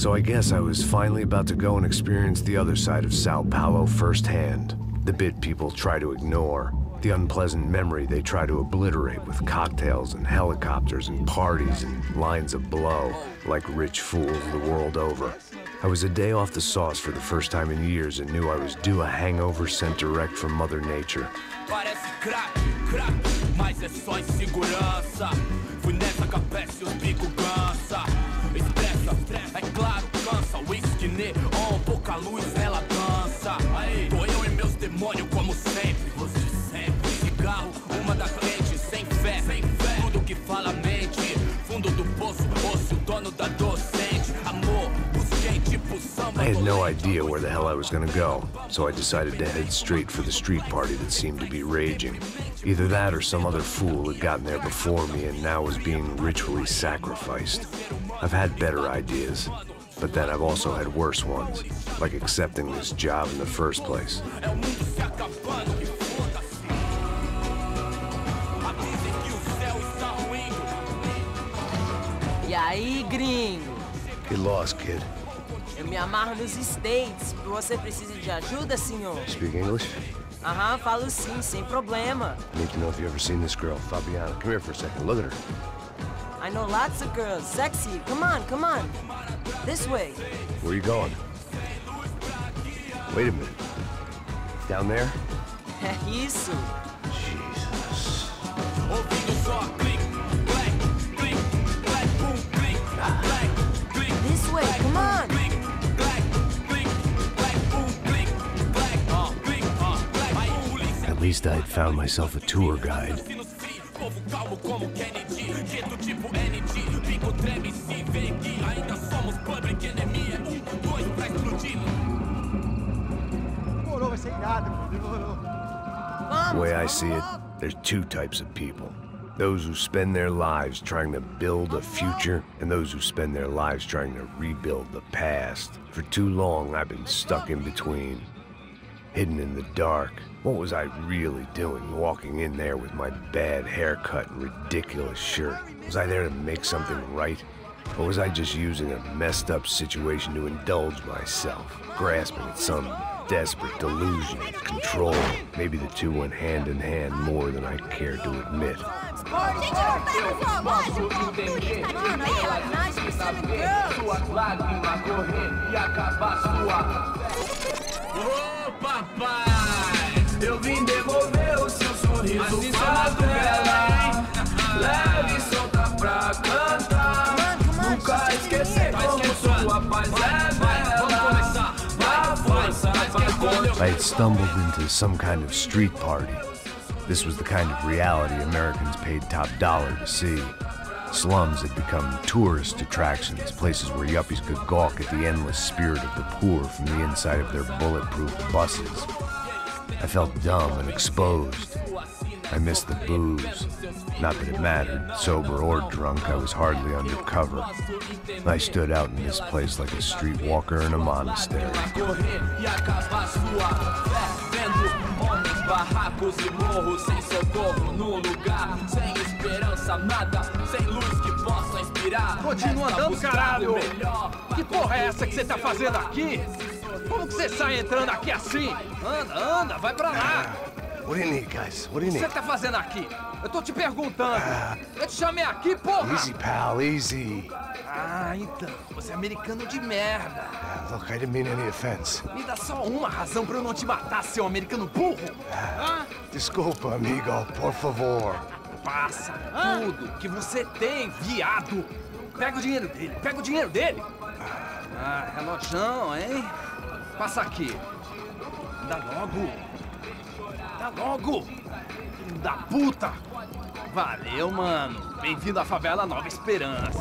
So I guess I was finally about to go and experience the other side of Sao Paulo firsthand. The bit people try to ignore. The unpleasant memory they try to obliterate with cocktails and helicopters and parties and lines of blow, like rich fools the world over. I was a day off the sauce for the first time in years and knew I was due a hangover sent direct from Mother Nature. Parece crack, crack, mas é só insegurança. Fui nessa capeste, os bico cansa. Estressa, é claro, cansa. Whisky, neon, pouca luz, ela dança. Aí, tô eu e meus demônios como sempre. Você sempre. Cigarro, uma da frente, sem fé. Tudo que fala mente. Fundo do poço, osso, dono da docente. Amor, busquei tipo samba. I had no idea where the hell I was gonna go, so I decided to head straight for the street party that seemed to be raging. Either that or some other fool had gotten there before me and now was being ritually sacrificed. I've had better ideas, but then I've also had worse ones, like accepting this job in the first place. E aí, gringo? Get lost, kid. Eu me amarro nos States. Você precisa de ajuda, senhor? Speak English? Aham, falo sim, sem problema. I need to know if you've ever seen this girl, Fabiana. Come here for a second. Look at her. I know lots of girls. Sexy. Come on, come on. This way. Where are you going? Wait a minute. Down there? É isso. Jesus. This way, come on. At least I'd found myself a tour guide. The way I see it, there's two types of people. Those who spend their lives trying to build a future, and those who spend their lives trying to rebuild the past. For too long, I've been stuck in between. Hidden in the dark. What was I really doing walking in there with my bad haircut and ridiculous shirt? Was I there to make something right? Or was I just using a messed up situation to indulge myself, grasping at some desperate delusion of control? Maybe the two went hand in hand more than I cared to admit. Ô papai, eu vim devolver o seu sorriso pra tela. Leve e solta pra cantar. Nunca esquecer como sua paz é bela. Na força I had stumbled into some kind of street party. This was the kind of reality Americans paid top dollar to see. Slums had become tourist attractions, places where yuppies could gawk at the endless spirit of the poor from the inside of their bulletproof buses. I felt dumb and exposed. I missed the booze. Not that it mattered, sober or drunk, I was hardly undercover. I stood out in this place like a streetwalker in a monastery. barracos e morros sem socorro no lugar, sem esperança, nada, sem luz que possa inspirar. Continua andando, caralho! Que porra é essa que você tá fazendo aqui? Como que você sai entrando aqui assim? Anda, anda, vai pra lá! What do you need, guys? What do you O que need? você tá fazendo aqui? Eu tô te perguntando. Eu te chamei aqui, porra! Easy, pal, easy. Ah, então, você é americano de merda. Look, I didn't mean any offense. Me dá só uma razão pra eu não te matar, seu americano burro. Desculpa, amigo, por favor. Passa tudo que você tem, viado. Pega o dinheiro dele, pega o dinheiro dele. Ah, relojão, hein? Passa aqui. Dá logo. Dá logo. Filho da puta. Valeu, mano. Bem-vindo à favela Nova Esperança.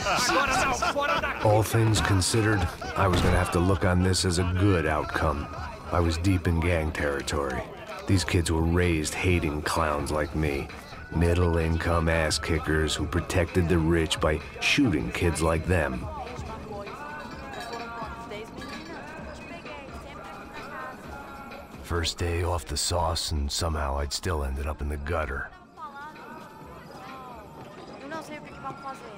Agora não, fora daqui. All things considered, I was gonna have to look on this as a good outcome. I was deep in gang territory. These kids were raised hating clowns like me. Middle-income ass-kickers who protected the rich by shooting kids like them. First day off the sauce, and somehow I'd still ended up in the gutter. Eu não sei o que vamos fazer.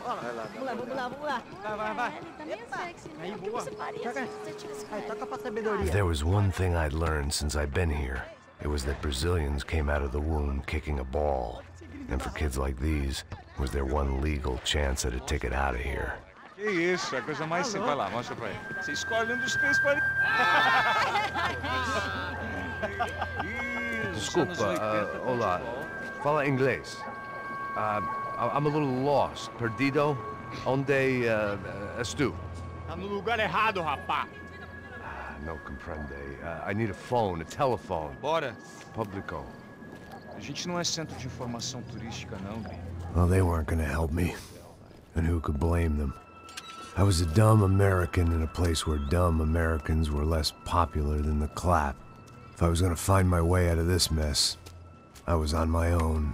Vamos lá. Vai. Ele tá meio sexy, né? Aí, O que boa. você faria se você tivesse com Aí, ele? toca pra sabedoria. If there was one thing I'd learned since I've been here, it was that Brazilians came out of the womb kicking a ball. And for kids like these, was their one legal chance at a ticket out of here. Que isso, é a coisa mais simples. Vai lá, mostra pra ele. Você escolhe um dos três para... Desculpa, olá. Fala inglês. I'm a little lost. Perdido? Onde és tu? Tá no lugar errado, rapá. No comprende. I need a phone, a telephone. Bora. Publico. A gente não é centro de informação turística, não, Gui. Well, they weren't gonna help me. And who could blame them? I was a dumb American in a place where dumb Americans were less popular than the clap. If I was gonna find my way out of this mess, I was on my own.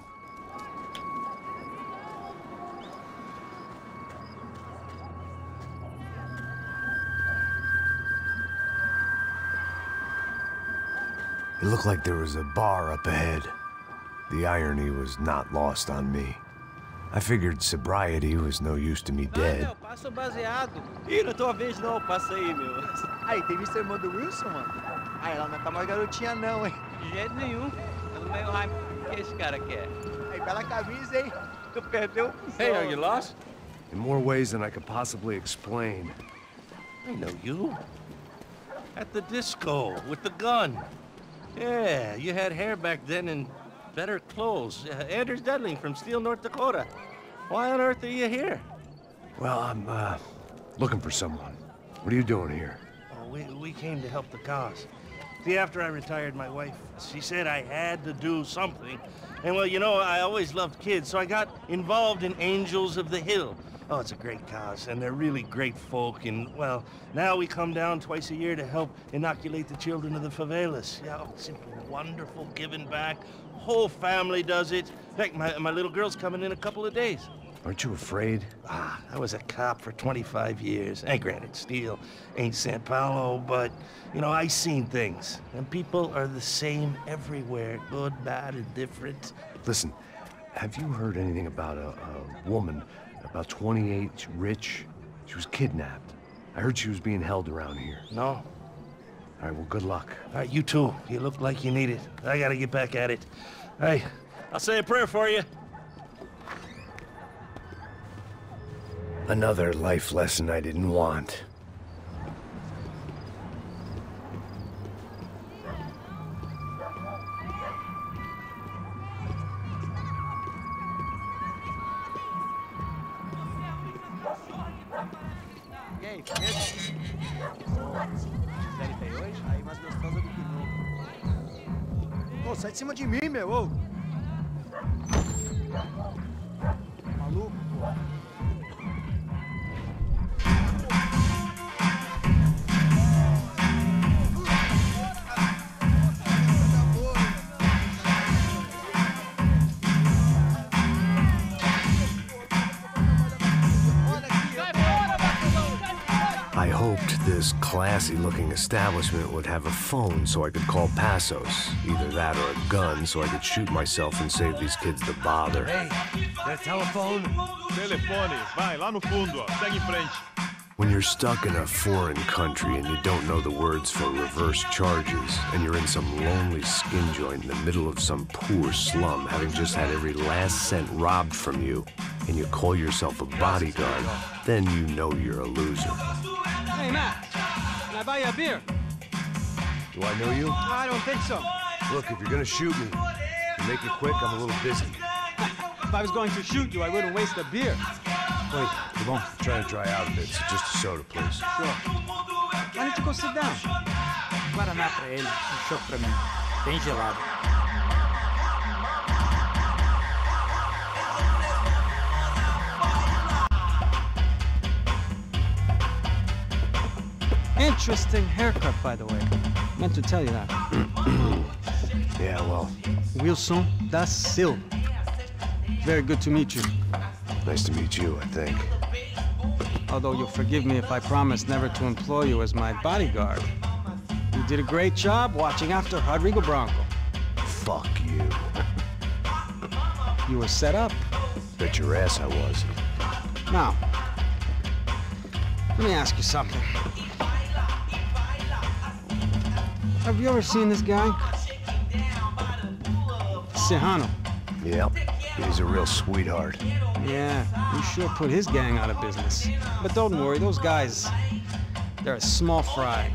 It looked like there was a bar up ahead. The irony was not lost on me. I figured sobriety was no use to me dead. Meu, passa o baseado. Ih, não é tua vez não, passa aí, meu. Aí, tem visto a irmã do Wilson, mano? Aí, ela não tá mais garotinha não, hein? De jeito nenhum. Eu não meio raiva. O que esse cara quer? Aí, bela camisa, hein? Tu perdeu. Hey, are you lost? In more ways than I could possibly explain. I know you. At the disco, with the gun. Yeah, you had hair back then and better clothes. Anders Dudley from Steele, North Dakota. Why on earth are you here? Well, I'm, looking for someone. What are you doing here? Oh, we came to help the cause. See, after I retired, my wife, she said I had to do something. And, well, you know, I always loved kids, so I got involved in Angels of the Hill. Oh, it's a great cause, and they're really great folk, and, well, now we come down twice a year to help inoculate the children of the favelas. Yeah, oh, simply wonderful, giving back. Whole family does it. In fact, my little girl's coming in a couple of days. Aren't you afraid? I was a cop for 25 years. And granted, Steele ain't San Paulo, but, you know, I seen things. And people are the same everywhere, good, bad, and different. Listen, have you heard anything about a woman, about 28, rich? She was kidnapped. I heard she was being held around here. No? All right, well, good luck. All right, you too. You look like you need it. I gotta get back at it. Hey, I'll say a prayer for you. Another life lesson I didn't want. E aí, medo? Série tem hoje? Aí, mais gostosa do que nunca. Ô, sai de cima de mim, meu, ô! Maluco, pô. I hoped this classy-looking establishment would have a phone so I could call Passos. Either that or a gun so I could shoot myself and save these kids the bother. Hey, got a telephone? Telefone, vai, lá no fundo, ó. Segue em frente. When you're stuck in a foreign country and you don't know the words for reverse charges, and you're in some lonely skin joint in the middle of some poor slum, having just had every last cent robbed from you, and you call yourself a bodyguard, then you know you're a loser. Hey, Matt. Can I buy you a beer? Do I know you? I don't think so. Look, if you're gonna shoot me, to make it quick, I'm a little busy. If I was going to shoot you, I wouldn't waste a beer. Wait, come on. I'm trying to dry out a bit, so just a soda, please. Sure. Why don't you go sit down? Guaraná pra ele, chopp pra mim. Bem gelado. Interesting haircut, by the way. Meant to tell you that. Yeah, well, Wilson da Silva. Very good to meet you. nice to meet you, I think. Although you'll forgive me if I promise never to employ you as my bodyguard. You did a great job watching after Rodrigo Branco. Fuck you. You were set up. Bet your ass I was. Now, let me ask you something. Have you ever seen this guy? Sejano. Yep, he's a real sweetheart. Yeah, he sure put his gang out of business. But don't worry, those guys, they're a small fry.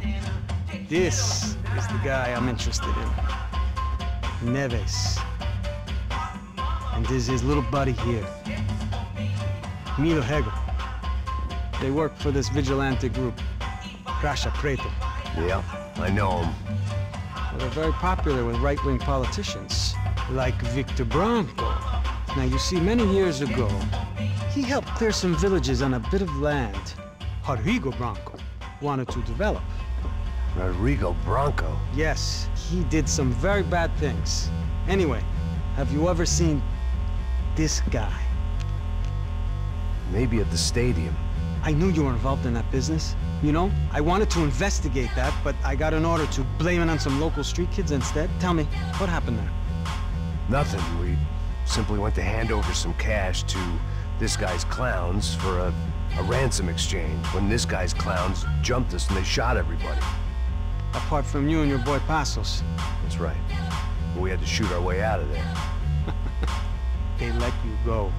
This is the guy I'm interested in. Neves. And this is his little buddy here. Milo Hegel. They work for this vigilante group, Crasha Preto. Yeah, I know him. Well, they're very popular with right-wing politicians, like Victor Branco. Now, you see, many years ago, he helped clear some villages on a bit of land Rodrigo Branco wanted to develop. Rodrigo Branco? Yes, he did some very bad things. Anyway, have you ever seen this guy? Maybe at the stadium. I knew you were involved in that business. You know, I wanted to investigate that, but I got an order to blame it on some local street kids instead. Tell me, what happened there? Nothing. We simply went to hand over some cash to this guy's clowns for a ransom exchange when this guy's clowns jumped us and they shot everybody. Apart from you and your boy Passos. That's right. We had to shoot our way out of there. They let you go.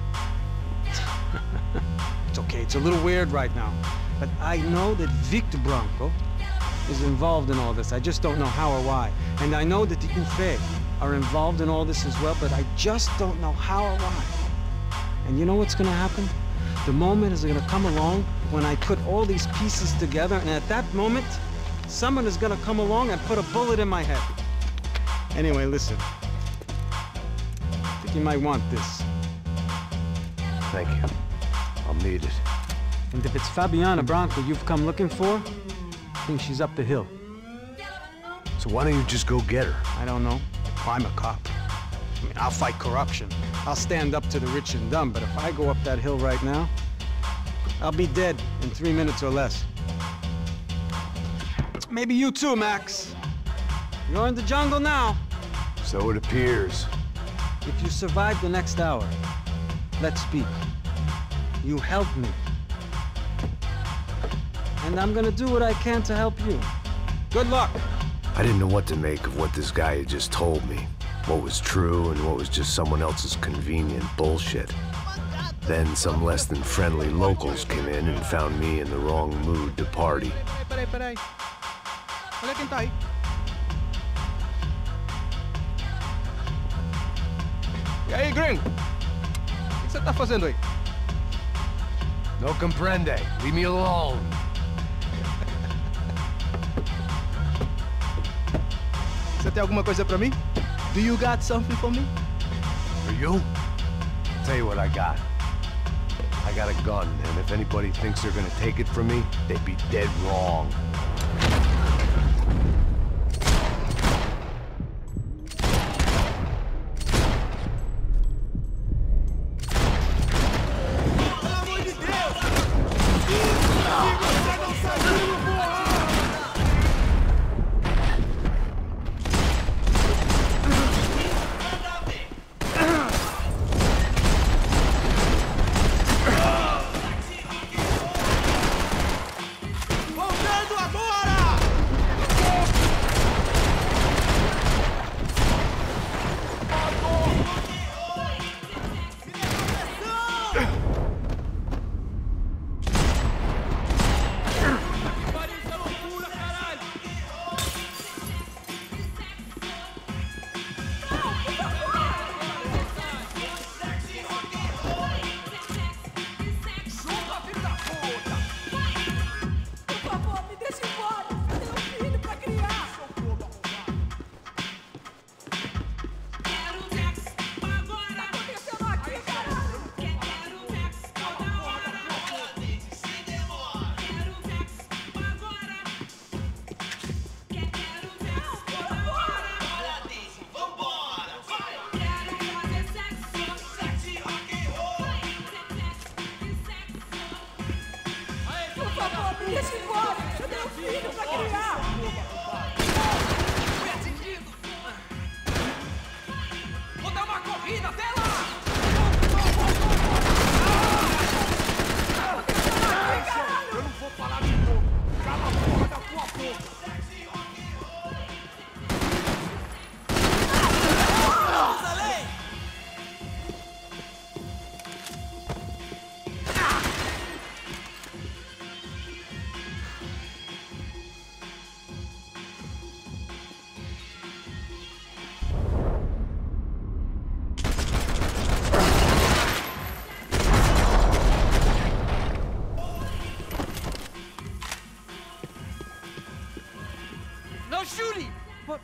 It's okay, it's a little weird right now. But I know that Victor Branco is involved in all this. I just don't know how or why. And I know that the UFE are involved in all this as well, but I just don't know how or why. And you know what's gonna happen? The moment is gonna come along when I put all these pieces together, and at that moment, someone is gonna come along and put a bullet in my head. Anyway, listen. I think you might want this. Thank you. I'll need it. And if it's Fabiana Branco you've come looking for, I think she's up the hill. So why don't you just go get her? I don't know. I'm a cop. I mean, I'll fight corruption. I'll stand up to the rich and dumb, but if I go up that hill right now, I'll be dead in 3 minutes or less. Maybe you too, Max. You're in the jungle now. So it appears. If you survive the next hour, let's speak. You help me. And I'm gonna do what I can to help you. Good luck. I didn't know what to make of what this guy had just told me. What was true and what was just someone else's convenient bullshit. Then some less than friendly locals came in and found me in the wrong mood to party. Peraí. Olha quem tá aí. E aí, gringo? O que você tá fazendo aí? No comprende. Leave me alone. Você tem alguma coisa pra mim? Do you got something for me? For you? Tell you what I got. I got a gun, and if anybody thinks they're gonna take it from me, they'd be dead wrong. Deixa embora! Eu tenho filho pra criar! Vou dar uma corrida, até lá!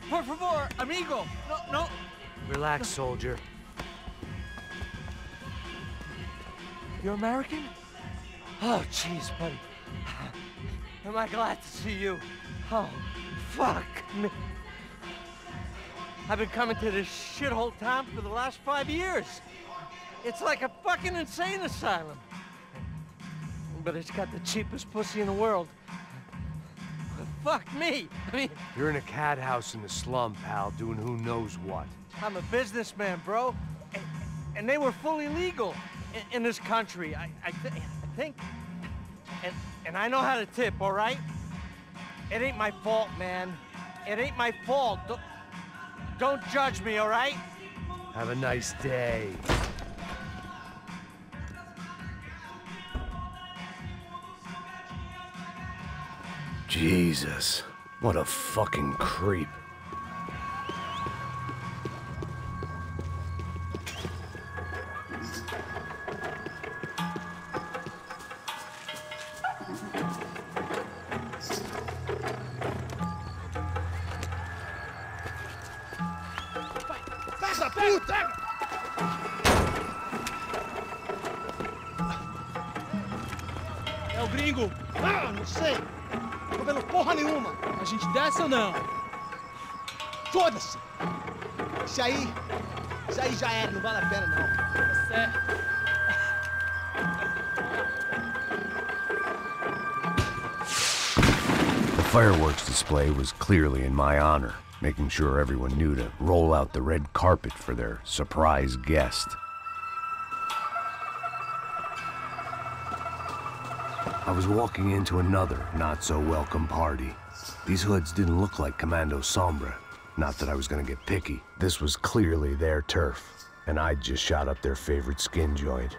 Por favor, amigo. No. Relax, soldier. You're American? Oh, jeez, buddy. Am I glad to see you? Oh, fuck me. I've been coming to this shithole town for the last 5 years. It's like a fucking insane asylum. But it's got the cheapest pussy in the world. Fuck me. I mean... You're in a cat house in the slum, pal, doing who knows what. I'm a businessman, bro. And they were fully legal in this country. I think... And I know how to tip, all right? It ain't my fault, man. It ain't my fault. Don't judge me, all right? Have a nice day. Jesus, what a fucking creep. Essa puta! É o gringo. Ah, não sei. Não tô vendo porra nenhuma. A gente desce ou não? Foda-se. Isso aí já era, não vale a pena não. Tá certo. The fireworks display was clearly in my honor, making sure everyone knew to roll out the red carpet for their surprise guest. I was walking into another not-so-welcome party. These hoods didn't look like Commando Sombra. Not that I was gonna get picky. This was clearly their turf, and I'd just shot up their favorite skin joint.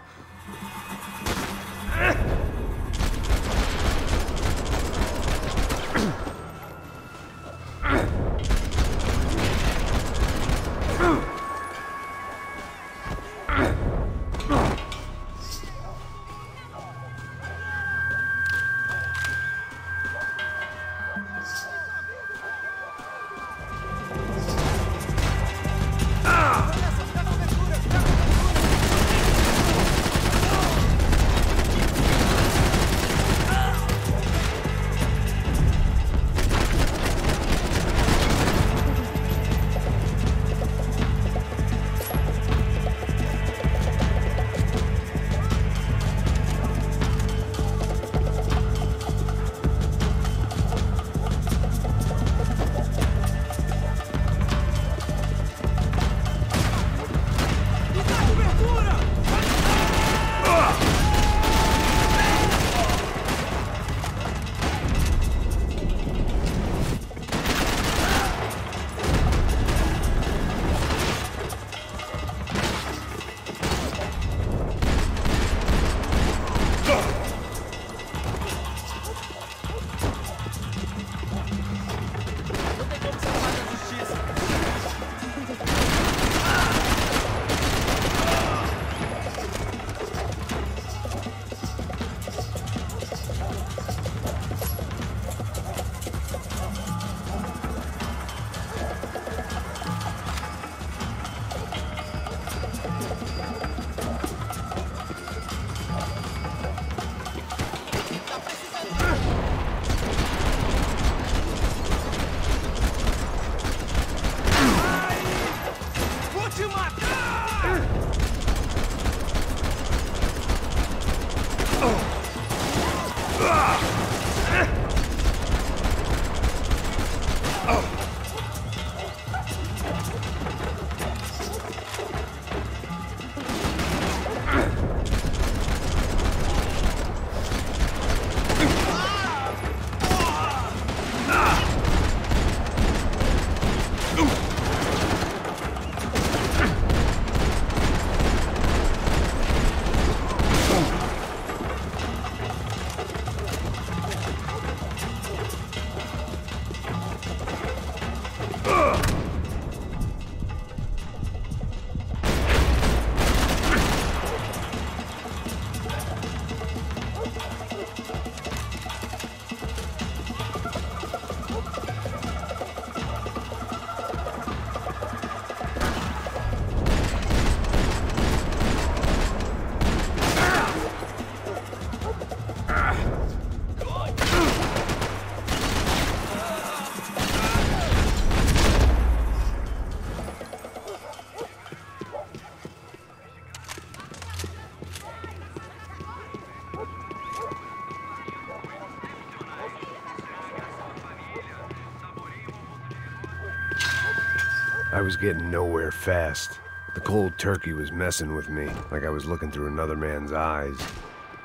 I was getting nowhere fast. The cold turkey was messing with me, like I was looking through another man's eyes.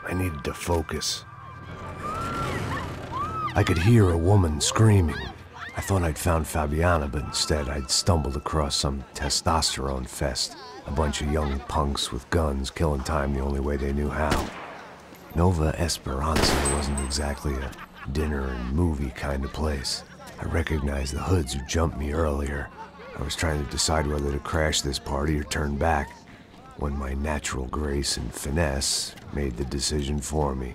I needed to focus. I could hear a woman screaming. I thought I'd found Fabiana, but instead I'd stumbled across some testosterone fest. A bunch of young punks with guns killing time the only way they knew how. Nova Esperanza wasn't exactly a dinner and movie kind of place. I recognized the hoods who jumped me earlier. I was trying to decide whether to crash this party or turn back, when my natural grace and finesse made the decision for me.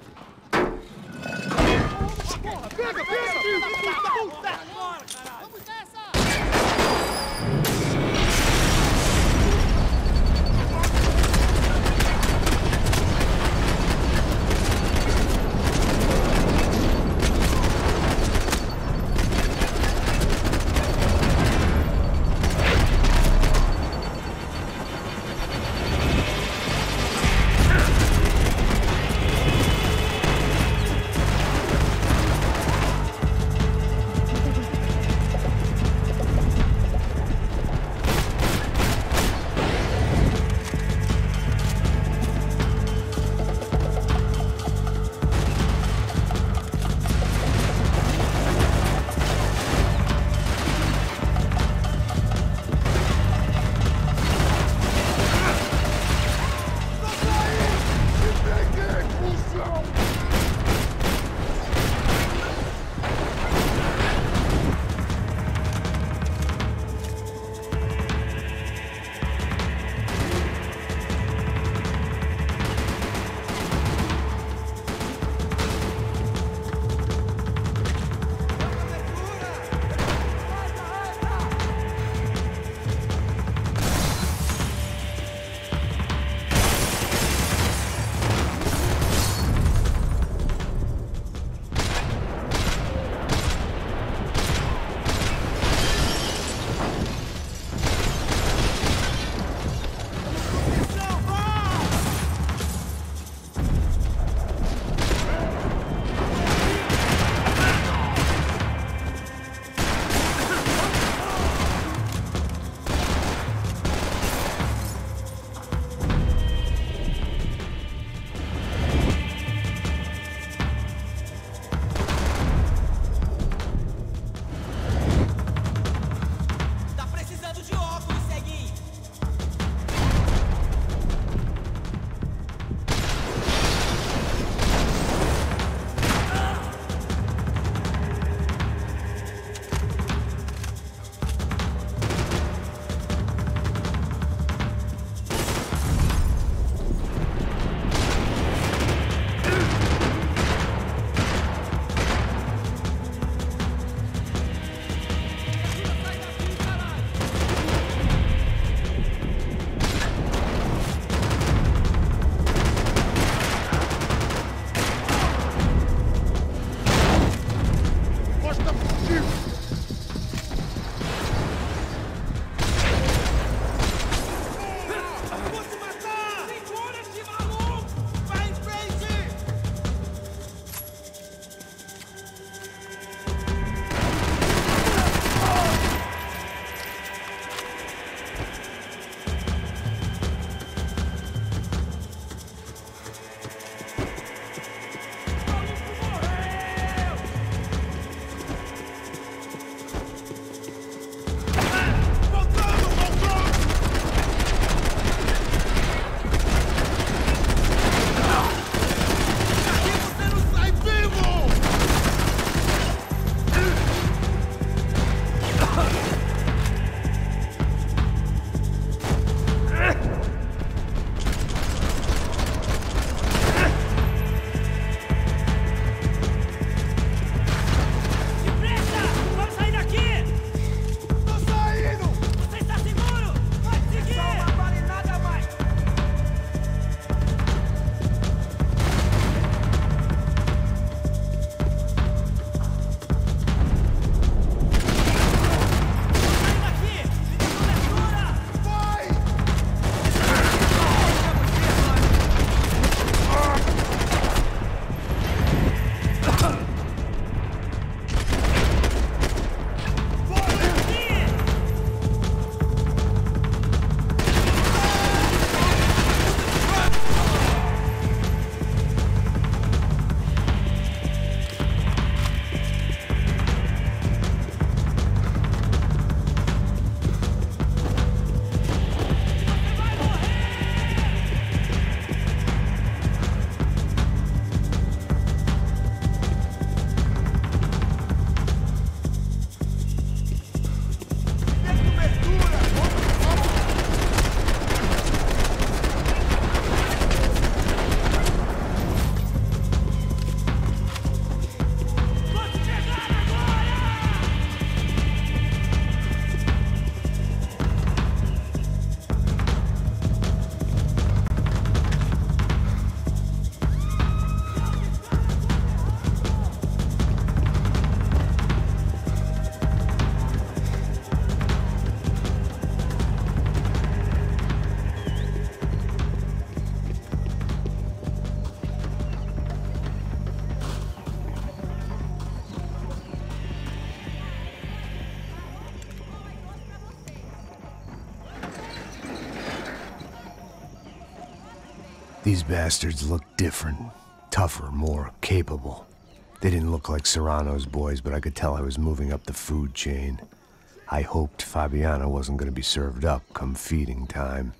These bastards looked different, tougher, more capable. They didn't look like Serrano's boys, but I could tell I was moving up the food chain. I hoped Fabiana wasn't going to be served up come feeding time.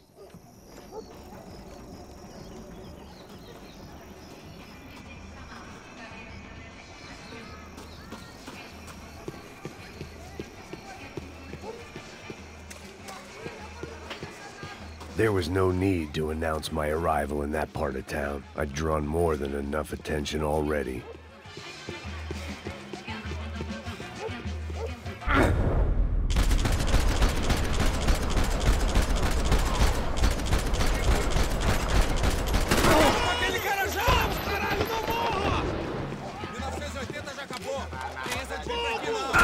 There was no need to announce my arrival in that part of town. I'd drawn more than enough attention already. Aquele cara já! Caralho, não morra! 1980 já acabou. Tem essa de pra aqui não.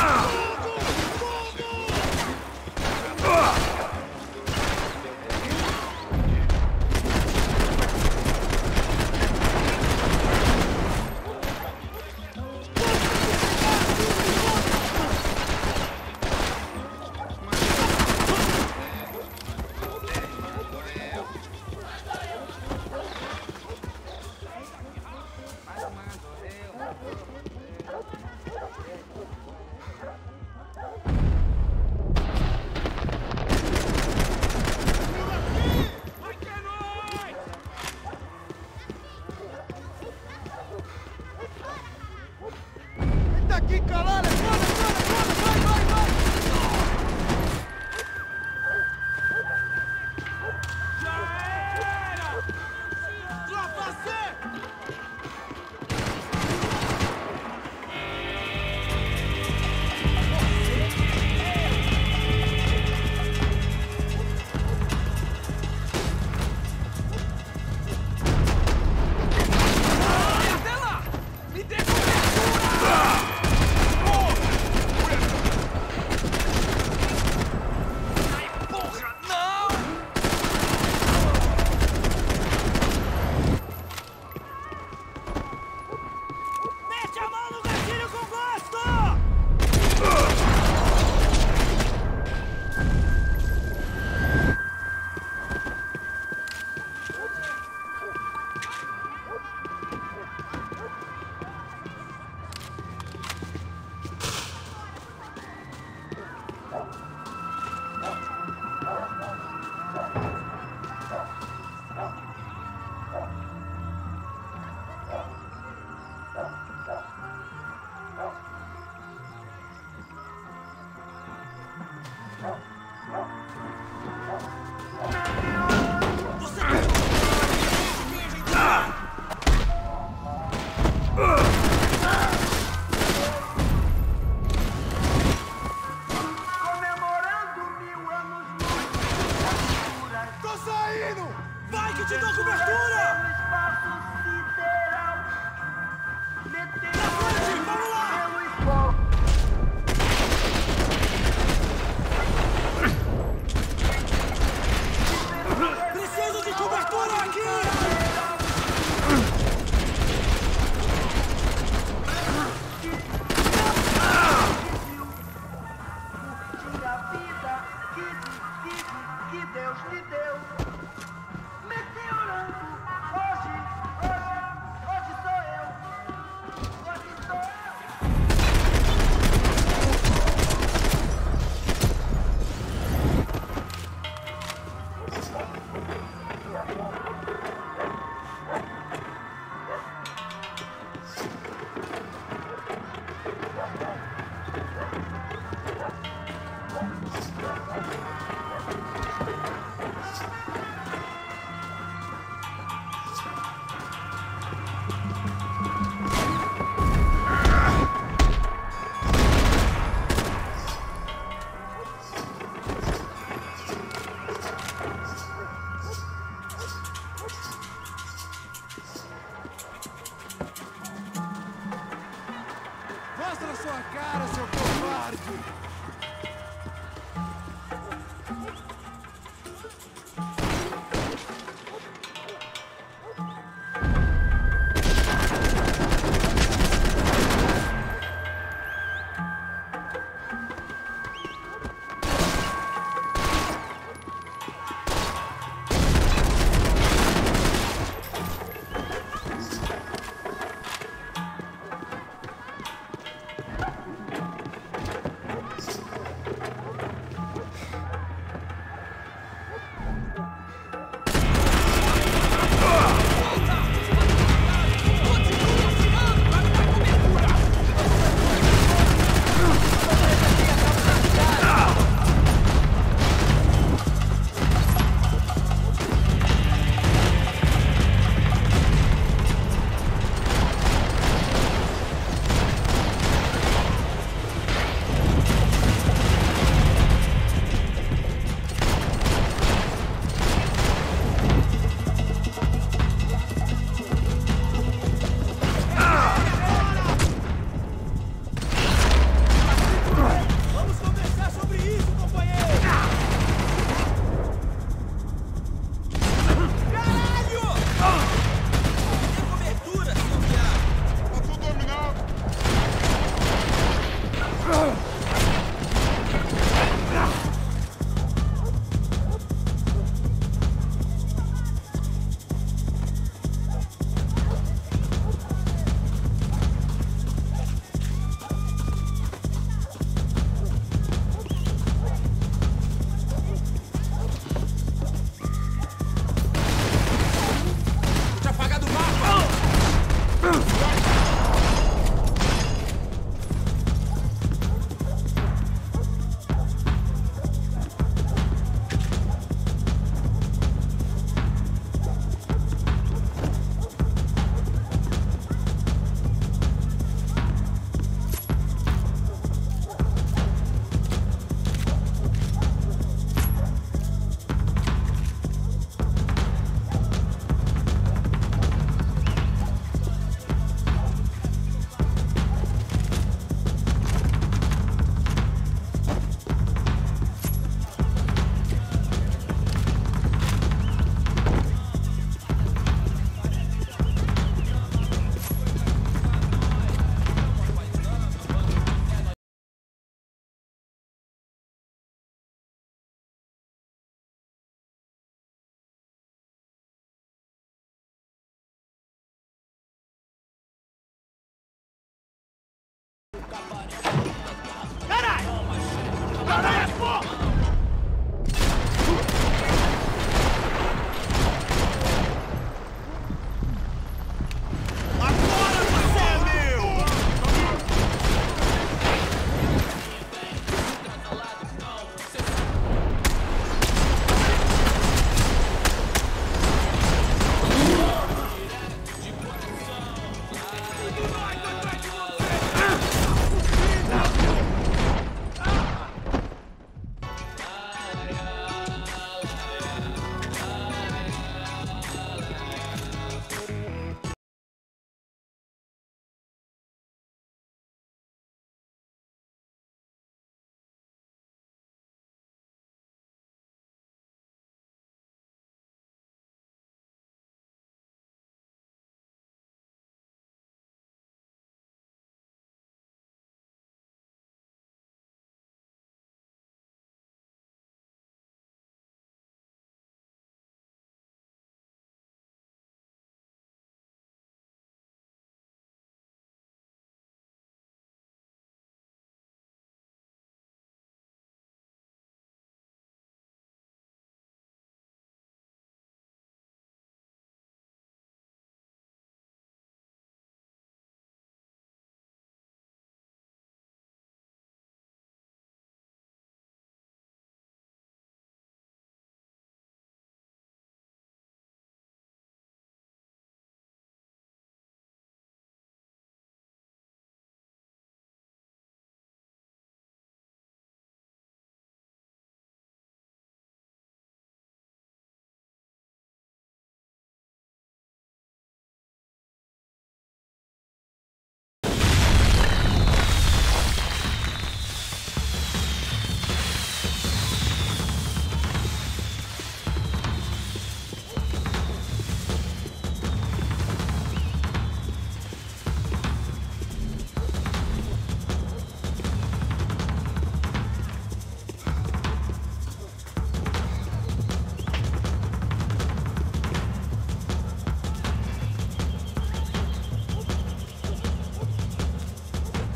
Mostra sua cara, seu covarde!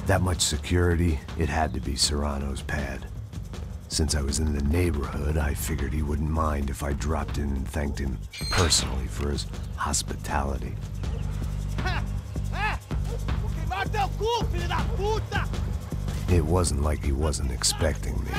That much security, it had to be Serrano's pad. Since I was in the neighborhood, I figured he wouldn't mind if I dropped in and thanked him personally for his hospitality. It wasn't like he wasn't expecting me.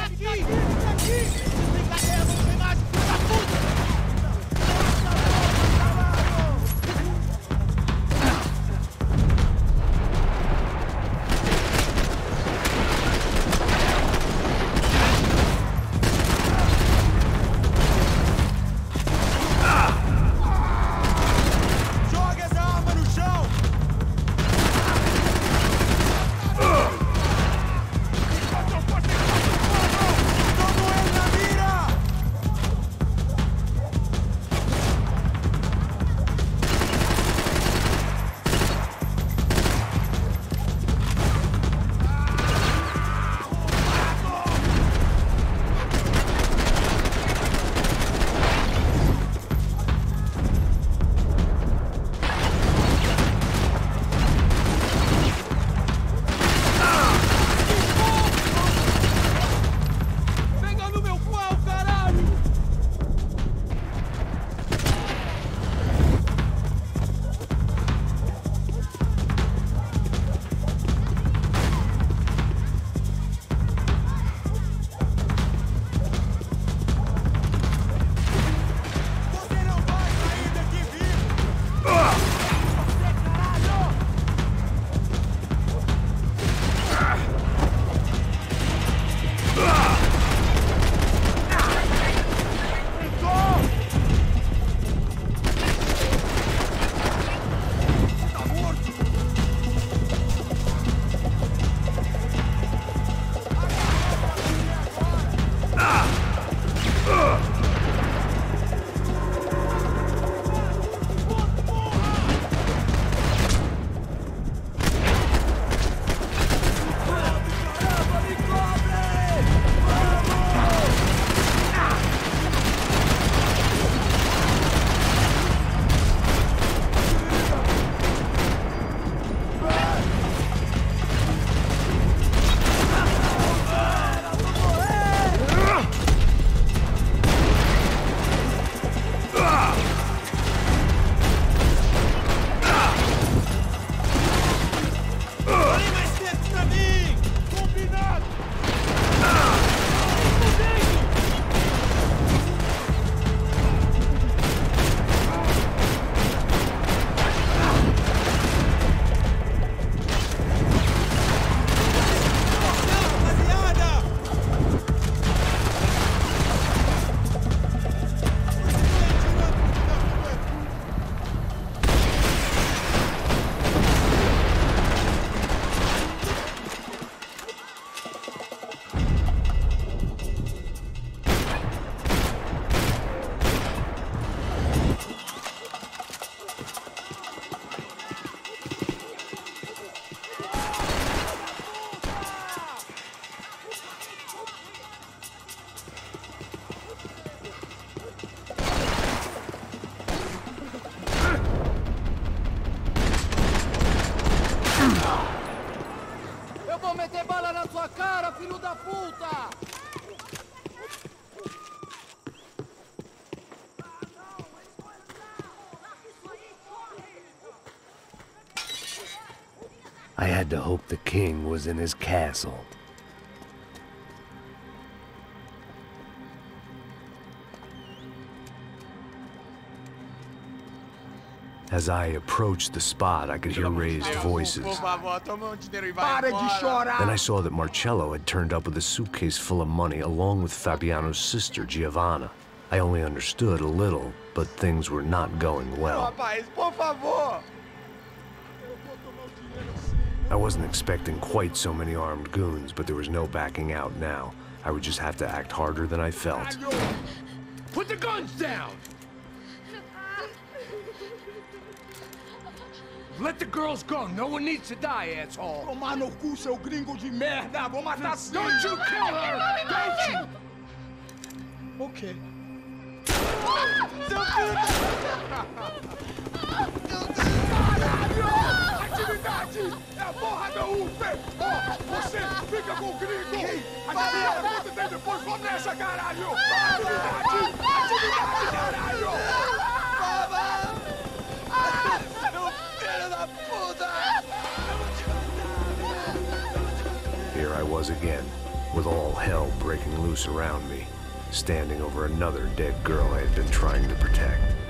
I had to hope the king was in his castle. As I approached the spot, I could hear raised voices. Then I saw that Marcello had turned up with a suitcase full of money along with Fabiano's sister, Giovanna. I only understood a little, but things were not going well. I wasn't expecting quite so many armed goons, but there was no backing out now. I would just have to act harder than I felt. Put the guns down! Let the girls go. No one needs to die, asshole. Tomar no cu, seu gringo de merda. Vou matar sim. Don't you kill her! Don't you! Okay. Caralho! Atividade! É a porra da última! Fê! Ó, você fica com o gringo! Adivinha quanto tem depois? Vamos nessa, caralho! Atividade! Atividade, caralho! Meu filho da puta! Here I was again, with all hell breaking loose around me, standing over another dead girl I had been trying to protect.